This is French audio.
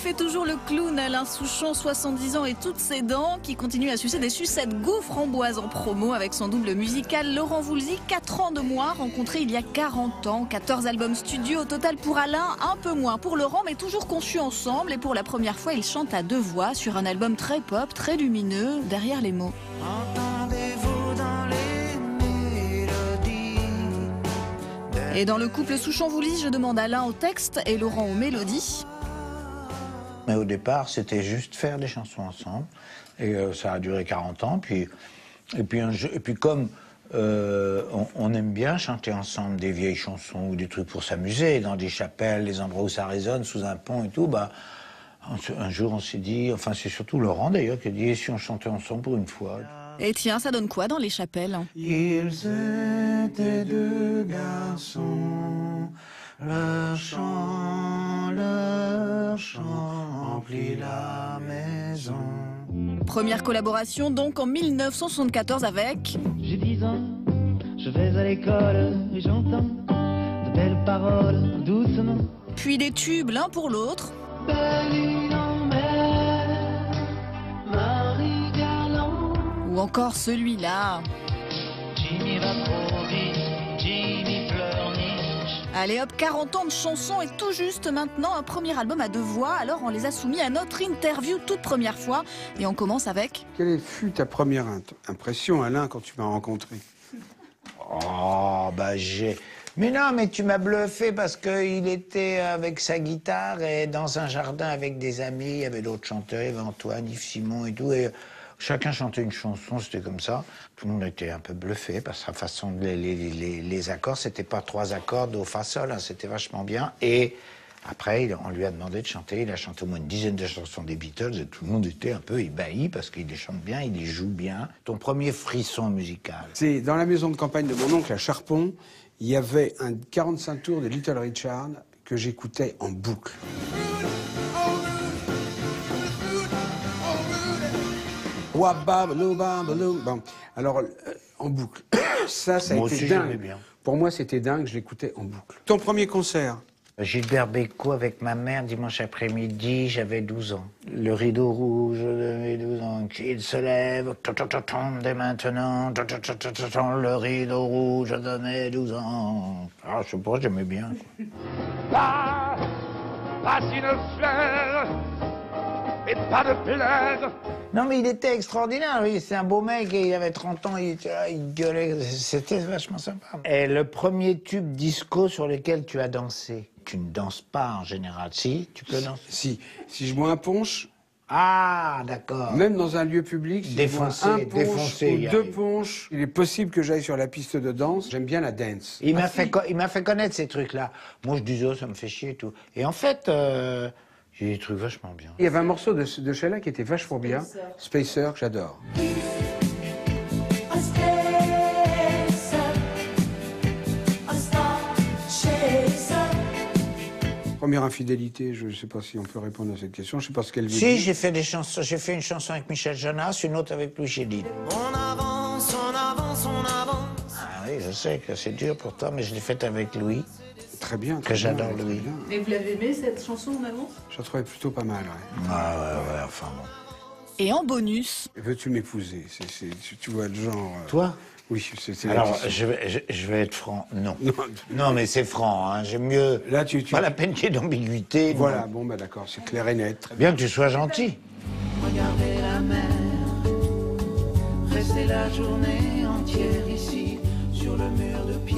fait toujours le clown, Alain Souchon, 70 ans et toutes ses dents, qui continue à sucer des sucettes goût framboise en promo avec son double musical Laurent Voulzy, 4 ans de moins, rencontré il y a 40 ans, 14 albums studio au total pour Alain, un peu moins pour Laurent, mais toujours conçus ensemble. Et pour la première fois, ils chantent à deux voix sur un album très pop, très lumineux, derrière les mots. Et dans le couple Souchon-Voulzy, je demande Alain au texte et Laurent aux mélodies. Mais au départ, c'était juste faire des chansons ensemble. Et ça a duré 40 ans. Et puis comme on aime bien chanter ensemble des vieilles chansons ou des trucs pour s'amuser, dans des chapelles, les endroits où ça résonne, sous un pont et tout, un jour on s'est dit, enfin c'est surtout Laurent d'ailleurs qui a dit, et si on chantait ensemble pour une fois? Et tiens, ça donne quoi dans les chapelles? Ils étaient deux garçons, leur chant emplit la maison. Première collaboration donc en 1974 avec... J'ai 10 ans, je vais à l'école et j'entends de belles paroles doucement. Puis des tubes l'un pour l'autre. Ou encore celui-là. Jimmy va trop vite, Jimmy pleurniche. Allez hop, 40 ans de chansons et tout juste maintenant un premier album à deux voix. Alors on les a soumis à notre interview toute première fois. Et on commence avec... Quelle fut ta première impression, Alain, quand tu m'as rencontré? Oh, Mais non, mais tu m'as bluffé parce qu'il était avec sa guitare et dans un jardin avec des amis. Il y avait d'autres chanteurs, il y avait Antoine, Yves Simon et tout. Et chacun chantait une chanson, c'était comme ça. Tout le monde était un peu bluffé par sa façon de les accords. C'était pas 3 accords do fa sol, hein, c'était vachement bien. Et après, on lui a demandé de chanter. Il a chanté au moins une dizaine de chansons des Beatles et tout le monde était un peu ébahi parce qu'il les chante bien, il les joue bien. Ton premier frisson musical? C'est dans la maison de campagne de mon oncle à Charpont, il y avait un 45 tours de Little Richard que j'écoutais en boucle. Bon, alors, en boucle. Ça a Moi été aussi, dingue. j'aimais bien. Pour moi, c'était dingue, je l'écoutais en boucle. Ton premier concert? Gilbert Bécaud avec ma mère, dimanche après-midi, j'avais 12 ans. Le rideau rouge de mes 12 ans, il se lève, dès maintenant, le rideau rouge de mes 12 ans. Ah, je sais pas, j'aimais bien. Là, passe une fleur, et pas de plaire. Non, mais il était extraordinaire, lui. C'est un beau mec, et il avait 30 ans, il était là, il gueulait. C'était vachement sympa. Et le premier tube disco sur lequel tu as dansé? Tu ne danses pas en général. Si, tu peux danser. Si je bois un punch, ah, d'accord. même dans un lieu public, si Défoncé, je bois un punch défoncé, ou y 2 arrive. punchs, il est possible que j'aille sur la piste de danse. J'aime bien la dance. Il m'a fait connaître ces trucs-là. Moi, je disais, oh, ça me fait chier et tout. Et en fait, j'ai des trucs vachement bien. Il y avait un morceau de Sheila qui était vachement bien. Spacer, que j'adore. Première infidélité, je ne sais pas si on peut répondre à cette question. Je ne sais pas ce qu'elle veut Si, dire. j'ai fait des chansons. J'ai fait une chanson avec Michel Jonas, une autre avec Louis Chédid. On avance, on avance, on avance. Ah oui, je sais que c'est dur pour toi, mais je l'ai faite avec Louis. Très bien. Que j'adore, très Louis. bien. Et vous l'avez aimé cette chanson en avance? Je la trouvais plutôt pas mal, ouais. Ah ouais, enfin bon. Et en bonus... Veux-tu m'épouser? Tu vois le genre... Toi? Oui, c'est Alors, la question. je vais être franc. Non. Non. Non, mais c'est franc, hein. J'aime mieux... Là, Pas la peine qu'il y ait d'ambiguïté. Voilà, non. bon, bah d'accord, c'est clair et net. Très Bien que tu sois gentil. Regardez la mer, restez la journée entière ici, sur le mur de pierre.